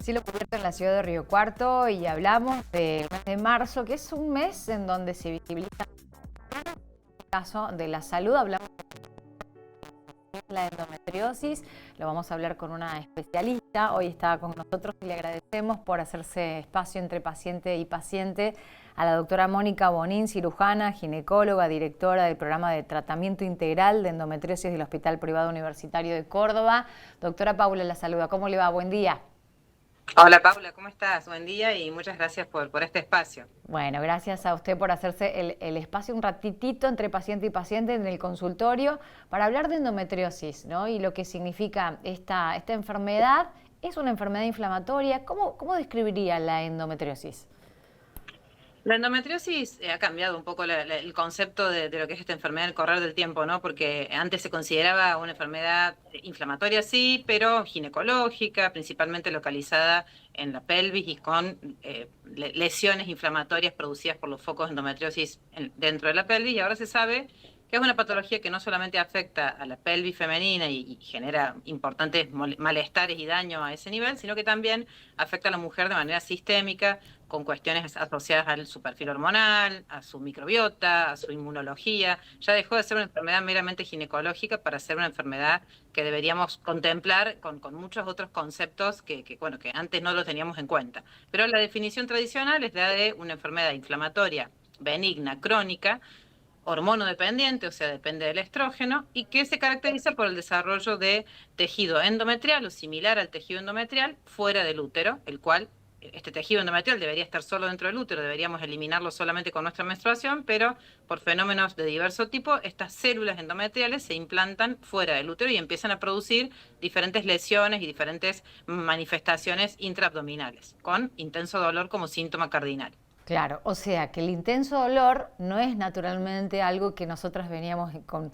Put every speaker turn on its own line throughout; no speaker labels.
Cielo cubierto en la ciudad de Río Cuarto y hablamos del mes de marzo, que es un mes en donde se visibiliza el caso de la salud. Hablamos de la endometriosis, lo vamos a hablar con una especialista. Hoy está con nosotros y le agradecemos por hacerse espacio entre paciente y paciente a la doctora Mónica Bonín, cirujana, ginecóloga, directora del programa de tratamiento integral de endometriosis del Hospital Privado Universitario de Córdoba. Doctora Paula la saluda, ¿cómo le va? Buen día.
Hola Paula, ¿cómo estás? Buen día y muchas gracias por este espacio.
Bueno, gracias a usted por hacerse el espacio un ratitito entre paciente y paciente en el consultorio para hablar de endometriosis, ¿no? Y lo que significa esta enfermedad. ¿Es una enfermedad inflamatoria? ¿Cómo describiría la endometriosis?
La endometriosis ha cambiado un poco el concepto de lo que es esta enfermedad al correr del tiempo, ¿no? Porque antes se consideraba una enfermedad inflamatoria, sí, pero ginecológica, principalmente localizada en la pelvis y con lesiones inflamatorias producidas por los focos de endometriosis dentro de la pelvis. Y ahora se sabe que es una patología que no solamente afecta a la pelvis femenina y genera importantes malestares y daño a ese nivel, sino que también afecta a la mujer de manera sistémica, con cuestiones asociadas a su perfil hormonal, a su microbiota, a su inmunología. Ya dejó de ser una enfermedad meramente ginecológica para ser una enfermedad que deberíamos contemplar con muchos otros conceptos que antes no lo teníamos en cuenta. Pero la definición tradicional es la de una enfermedad inflamatoria benigna, crónica, hormonodependiente, o sea, depende del estrógeno, y que se caracteriza por el desarrollo de tejido endometrial o similar al tejido endometrial fuera del útero, el cual este tejido endometrial debería estar solo dentro del útero, deberíamos eliminarlo solamente con nuestra menstruación, pero por fenómenos de diverso tipo, estas células endometriales se implantan fuera del útero y empiezan a producir diferentes lesiones y diferentes manifestaciones intraabdominales, con intenso dolor como síntoma cardinal.
Claro, o sea que el intenso dolor no es naturalmente algo que nosotras veníamos con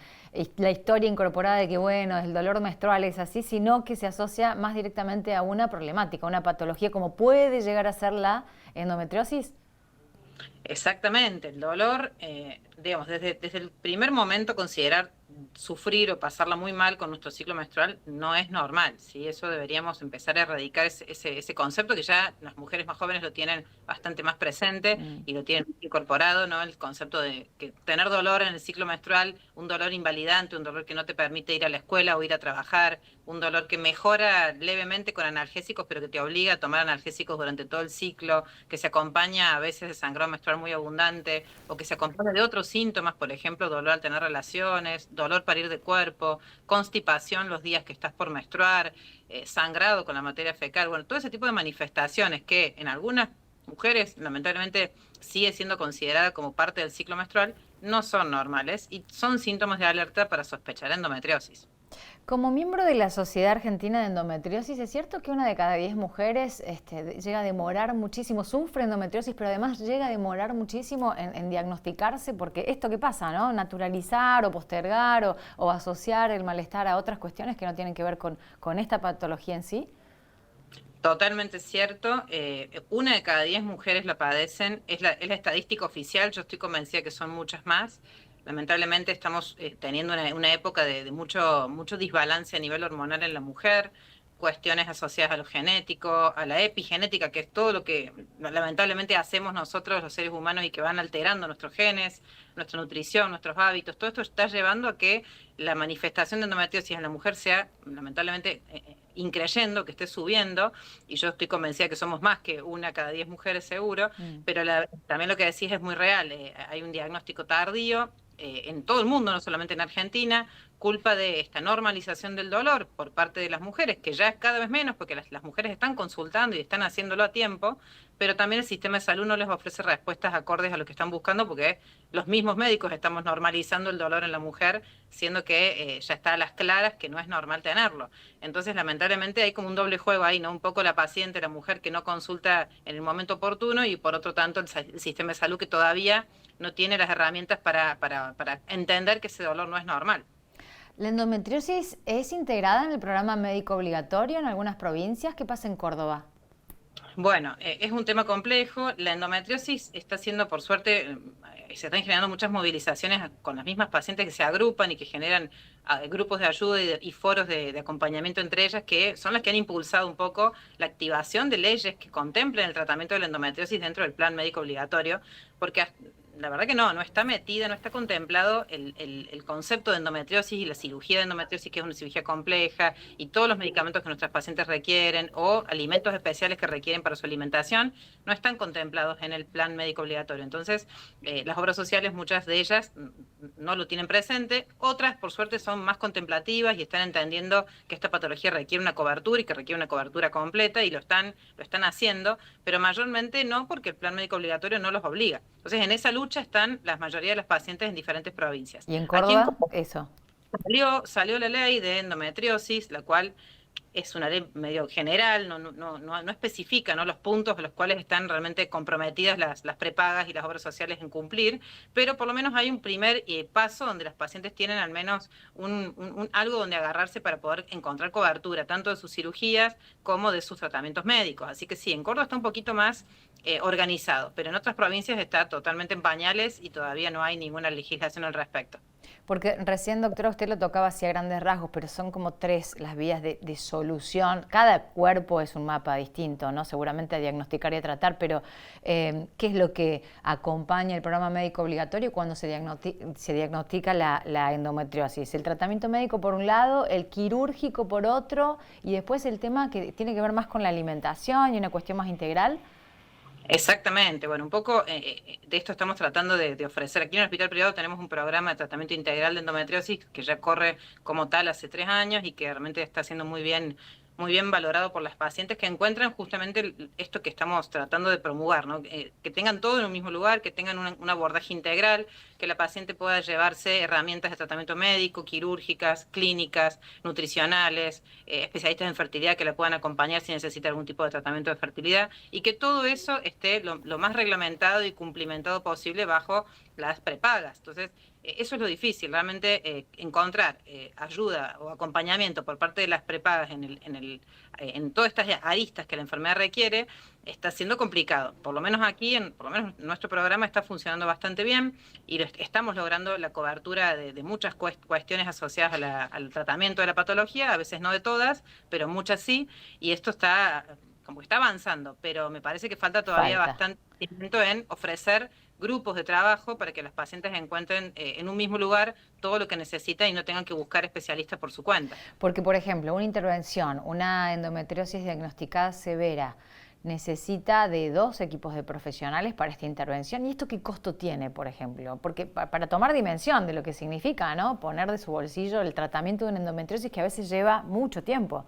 la historia incorporada de que, bueno, el dolor menstrual es así, sino que se asocia más directamente a una problemática, a una patología, como puede llegar a ser la endometriosis.
Exactamente, el dolor, digamos, desde el primer momento considerar sufrir o pasarla muy mal con nuestro ciclo menstrual no es normal, ¿sí? Eso deberíamos empezar a erradicar ese concepto que ya las mujeres más jóvenes lo tienen bastante más presente
Mm.
y lo tienen incorporado, ¿no? El concepto de que tener dolor en el ciclo menstrual, un dolor invalidante, un dolor que no te permite ir a la escuela o ir a trabajar, un dolor que mejora levemente con analgésicos, pero que te obliga a tomar analgésicos durante todo el ciclo, que se acompaña a veces de sangrado menstrual muy abundante, o que se acompaña de otros síntomas, por ejemplo, dolor al tener relaciones, dolor para ir de cuerpo, constipación los días que estás por menstruar, sangrado con la materia fecal, bueno, todo ese tipo de manifestaciones que en algunas mujeres, lamentablemente, sigue siendo considerada como parte del ciclo menstrual, no son normales y son síntomas de alerta para sospechar endometriosis.
Como miembro de la Sociedad Argentina de Endometriosis, ¿es cierto que una de cada 10 mujeres llega a demorar muchísimo, sufre endometriosis, pero además llega a demorar muchísimo en diagnosticarse? Porque esto que pasa, ¿no? Naturalizar o postergar o asociar el malestar a otras cuestiones que no tienen que ver con esta patología en sí.
Totalmente cierto. Una de cada 10 mujeres la padecen. Es la estadística oficial. Yo estoy convencida que son muchas más. Lamentablemente estamos teniendo una época de mucho desbalance a nivel hormonal en la mujer, cuestiones asociadas a lo genético, a la epigenética, que es todo lo que lamentablemente hacemos nosotros los seres humanos y que van alterando nuestros genes, nuestra nutrición, nuestros hábitos. Todo esto está llevando a que la manifestación de endometriosis en la mujer sea lamentablemente increyendo, que esté subiendo, y yo estoy convencida que somos más que una cada 10 mujeres seguro,
Mm.
pero también lo que decís es muy real. Hay un diagnóstico tardío en todo el mundo, no solamente en Argentina, culpa de esta normalización del dolor por parte de las mujeres, que ya es cada vez menos porque las mujeres están consultando y están haciéndolo a tiempo, pero también el sistema de salud no les ofrece respuestas acordes a lo que están buscando porque los mismos médicos estamos normalizando el dolor en la mujer, siendo que ya está a las claras que no es normal tenerlo. Entonces, lamentablemente hay como un doble juego ahí, ¿no? Un poco la paciente, la mujer que no consulta en el momento oportuno y por otro tanto el sistema de salud que todavía no tiene las herramientas para entender que ese dolor no es normal.
¿La endometriosis es integrada en el programa médico obligatorio en algunas provincias? ¿Qué pasa en Córdoba?
Bueno, es un tema complejo. La endometriosis está siendo, por suerte, se están generando muchas movilizaciones con las mismas pacientes que se agrupan y que generan grupos de ayuda y foros de acompañamiento entre ellas, que son las que han impulsado un poco la activación de leyes que contemplen el tratamiento de la endometriosis dentro del plan médico obligatorio, porque la verdad que no está metida, no está contemplado el concepto de endometriosis y la cirugía de endometriosis, que es una cirugía compleja, y todos los medicamentos que nuestras pacientes requieren, o alimentos especiales que requieren para su alimentación, no están contemplados en el plan médico obligatorio. Entonces, las obras sociales, muchas de ellas no lo tienen presente, otras, por suerte, son más contemplativas y están entendiendo que esta patología requiere una cobertura y que requiere una cobertura completa, y lo están haciendo, pero mayormente no, porque el plan médico obligatorio no los obliga. Entonces, en esa lucha están la mayoría de las pacientes en diferentes provincias.
¿Y en
Aquí en
Córdoba?
Córdoba
Eso.
salió la ley de endometriosis, la cual es una ley medio general, no especifica, ¿no?, los puntos a los cuales están realmente comprometidas las prepagas y las obras sociales en cumplir, pero por lo menos hay un primer paso donde las pacientes tienen al menos algo donde agarrarse para poder encontrar cobertura, tanto de sus cirugías como de sus tratamientos médicos. Así que sí, en Córdoba está un poquito más organizado, pero en otras provincias está totalmente en pañales y todavía no hay ninguna legislación al respecto.
Porque recién, doctora, usted lo tocaba así a grandes rasgos, pero son como tres las vías de solución. Cada cuerpo es un mapa distinto, ¿no? Seguramente a diagnosticar y a tratar, pero ¿qué es lo que acompaña el programa médico obligatorio cuando se diagnostica la endometriosis? El tratamiento médico por un lado, el quirúrgico por otro, y después el tema que tiene que ver más con la alimentación y una cuestión más integral.
Exactamente, bueno, un poco de esto estamos tratando de ofrecer. Aquí en el hospital privado tenemos un programa de tratamiento integral de endometriosis que ya corre como tal hace 3 años y que realmente está siendo muy bien valorado por las pacientes, que encuentran justamente esto que estamos tratando de promulgar, ¿no? Que tengan todo en un mismo lugar, que tengan un abordaje integral, que la paciente pueda llevarse herramientas de tratamiento médico, quirúrgicas, clínicas, nutricionales, especialistas en fertilidad que la puedan acompañar si necesita algún tipo de tratamiento de fertilidad, y que todo eso esté lo más reglamentado y cumplimentado posible bajo las prepagas. Entonces, eso es lo difícil, realmente encontrar ayuda o acompañamiento por parte de las prepagas en todas estas aristas que la enfermedad requiere, está siendo complicado. Por lo menos aquí, por lo menos nuestro programa está funcionando bastante bien y estamos logrando la cobertura de muchas cuestiones asociadas al tratamiento de la patología, a veces no de todas, pero muchas sí, y esto está como que está avanzando, pero me parece que falta todavía bastante tiempo en ofrecer grupos de trabajo para que las pacientes encuentren en un mismo lugar todo lo que necesitan y no tengan que buscar especialistas por su cuenta.
Porque, por ejemplo, una intervención, una endometriosis diagnosticada severa, necesita de 2 equipos de profesionales para esta intervención. ¿Y esto qué costo tiene, por ejemplo? Porque para tomar dimensión de lo que significa, ¿no?, poner de su bolsillo el tratamiento de una endometriosis que a veces lleva mucho tiempo.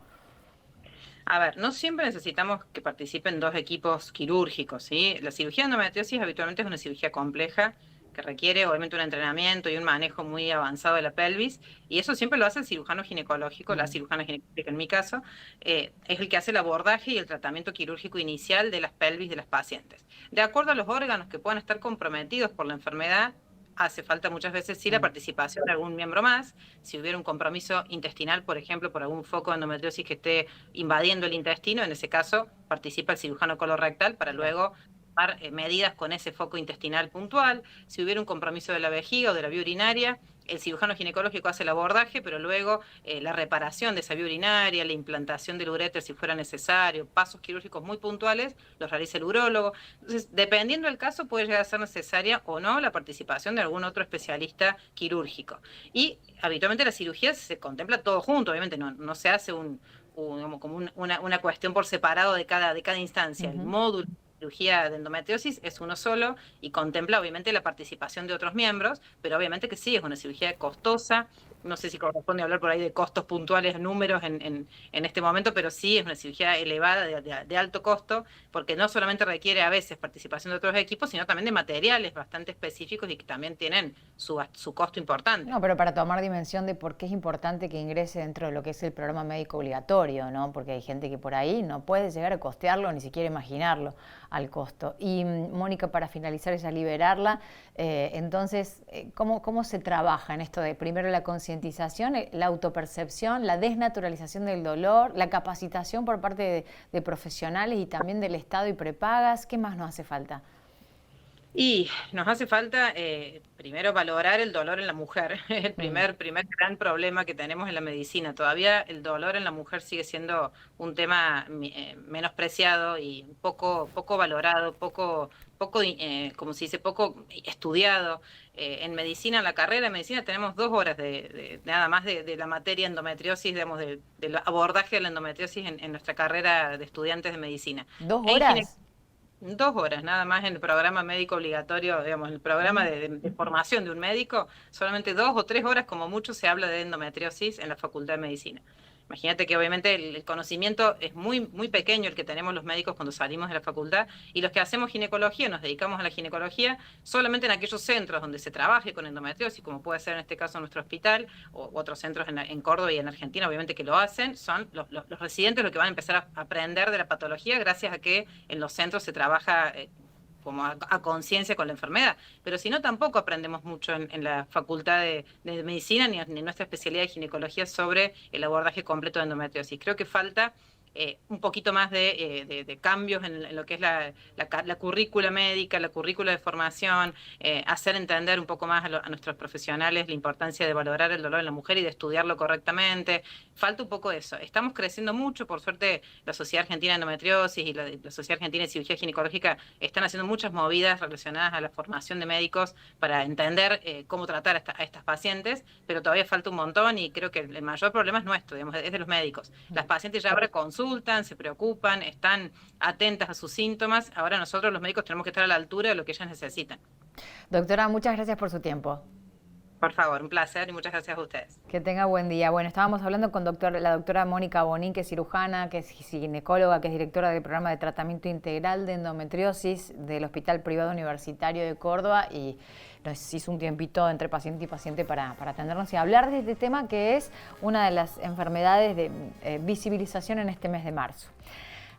A ver, no siempre necesitamos que participen 2 equipos quirúrgicos, ¿sí? La cirugía de endometriosis habitualmente es una cirugía compleja que requiere obviamente un entrenamiento y un manejo muy avanzado de la pelvis, y eso siempre lo hace el cirujano ginecológico, la cirujana ginecológica en mi caso, es el que hace el abordaje y el tratamiento quirúrgico inicial de las pelvis de las pacientes. De acuerdo a los órganos que puedan estar comprometidos por la enfermedad, hace falta muchas veces sí la participación de algún miembro más. Si hubiera un compromiso intestinal, por ejemplo, por algún foco de endometriosis que esté invadiendo el intestino, en ese caso participa el cirujano colorectal para luego tomar medidas con ese foco intestinal puntual. Si hubiera un compromiso de la vejiga o de la vía urinaria, el cirujano ginecológico hace el abordaje, pero luego la reparación de esa vía urinaria, la implantación del uréter si fuera necesario, pasos quirúrgicos muy puntuales, los realiza el urólogo. Entonces, dependiendo del caso, puede llegar a ser necesaria o no la participación de algún otro especialista quirúrgico. Y habitualmente la cirugía se contempla todo junto, obviamente no se hace como una cuestión por separado de cada instancia. El módulo cirugía de endometriosis es uno solo y contempla obviamente la participación de otros miembros, pero obviamente que sí, es una cirugía costosa. No sé si corresponde hablar por ahí de costos puntuales, números en este momento, pero sí es una cirugía elevada, de alto costo, porque no solamente requiere a veces participación de otros equipos, sino también de materiales bastante específicos y que también tienen su costo importante.
No, pero para tomar dimensión de por qué es importante que ingrese dentro de lo que es el programa médico obligatorio, ¿no? Porque hay gente que por ahí no puede llegar a costearlo, ni siquiera imaginarlo al costo. Y Mónica, para finalizar, es a liberarla. Entonces, ¿cómo se trabaja en esto de primero la concientización, la autopercepción, la desnaturalización del dolor, la capacitación por parte de profesionales y también del Estado y prepagas? ¿Qué más nos hace falta?
Y nos hace falta, primero, valorar el dolor en la mujer. Es el
Mm.
primer gran problema que tenemos en la medicina. Todavía el dolor en la mujer sigue siendo un tema menospreciado y poco valorado, como se dice, poco estudiado. En medicina, en la carrera de medicina, tenemos 2 horas nada más de la materia endometriosis, digamos, del abordaje de la endometriosis en nuestra carrera de estudiantes de medicina.
¿Dos
En
horas?
2 horas nada más en el programa médico obligatorio, digamos, en el programa
Mm.
de formación de un médico, solamente 2 o 3 horas como mucho se habla de endometriosis en la Facultad de Medicina. Imagínate que obviamente el conocimiento es muy pequeño el que tenemos los médicos cuando salimos de la facultad, y los que hacemos ginecología, nos dedicamos a la ginecología solamente en aquellos centros donde se trabaje con endometriosis, como puede ser en este caso nuestro hospital, o otros centros en Córdoba y en Argentina, obviamente que lo hacen, son los residentes los que van a empezar a aprender de la patología gracias a que en los centros se trabaja como a conciencia con la enfermedad. Pero si no, tampoco aprendemos mucho en la Facultad de Medicina ni en nuestra especialidad de ginecología sobre el abordaje completo de endometriosis. Creo que falta un poquito más de cambios en lo que es la currícula médica, la currícula de formación, hacer entender un poco más a nuestros profesionales la importancia de valorar el dolor en la mujer y de estudiarlo correctamente. Falta un poco eso. Estamos creciendo mucho, por suerte la Sociedad Argentina de Endometriosis y la Sociedad Argentina de Cirugía Ginecológica están haciendo muchas movidas relacionadas a la formación de médicos para entender cómo tratar a estas pacientes, pero todavía falta un montón, y creo que el mayor problema es nuestro, digamos, es de los médicos. Las pacientes ya ahora consultan, se preocupan, están atentas a sus síntomas. Ahora nosotros los médicos tenemos que estar a la altura de lo que ellas necesitan.
Doctora, muchas gracias por su tiempo.
Por favor, un placer y muchas gracias a ustedes.
Que tenga buen día. Bueno, estábamos hablando con la doctora Mónica Bonín, que es cirujana, que es ginecóloga, que es directora del programa de tratamiento integral de endometriosis del Hospital Privado Universitario de Córdoba, y nos hizo un tiempito entre paciente y paciente para atendernos y hablar de este tema, que es una de las enfermedades de visibilización en este mes de marzo.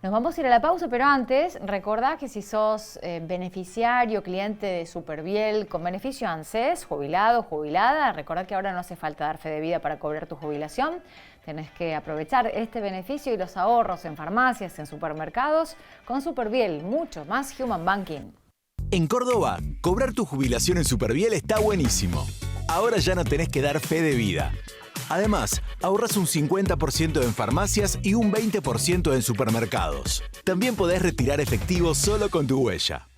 Nos vamos a ir a la pausa, pero antes, recordá que si sos beneficiario, cliente de Superbiel con beneficio ANSES, jubilado, jubilada, recordá que ahora no hace falta dar fe de vida para cobrar tu jubilación. Tenés que aprovechar este beneficio y los ahorros en farmacias, en supermercados, con Superbiel, mucho más Human Banking.
En Córdoba, cobrar tu jubilación en Superbiel está buenísimo. Ahora ya no tenés que dar fe de vida. Además, ahorras un 50% en farmacias y un 20% en supermercados. También podés retirar efectivo solo con tu huella.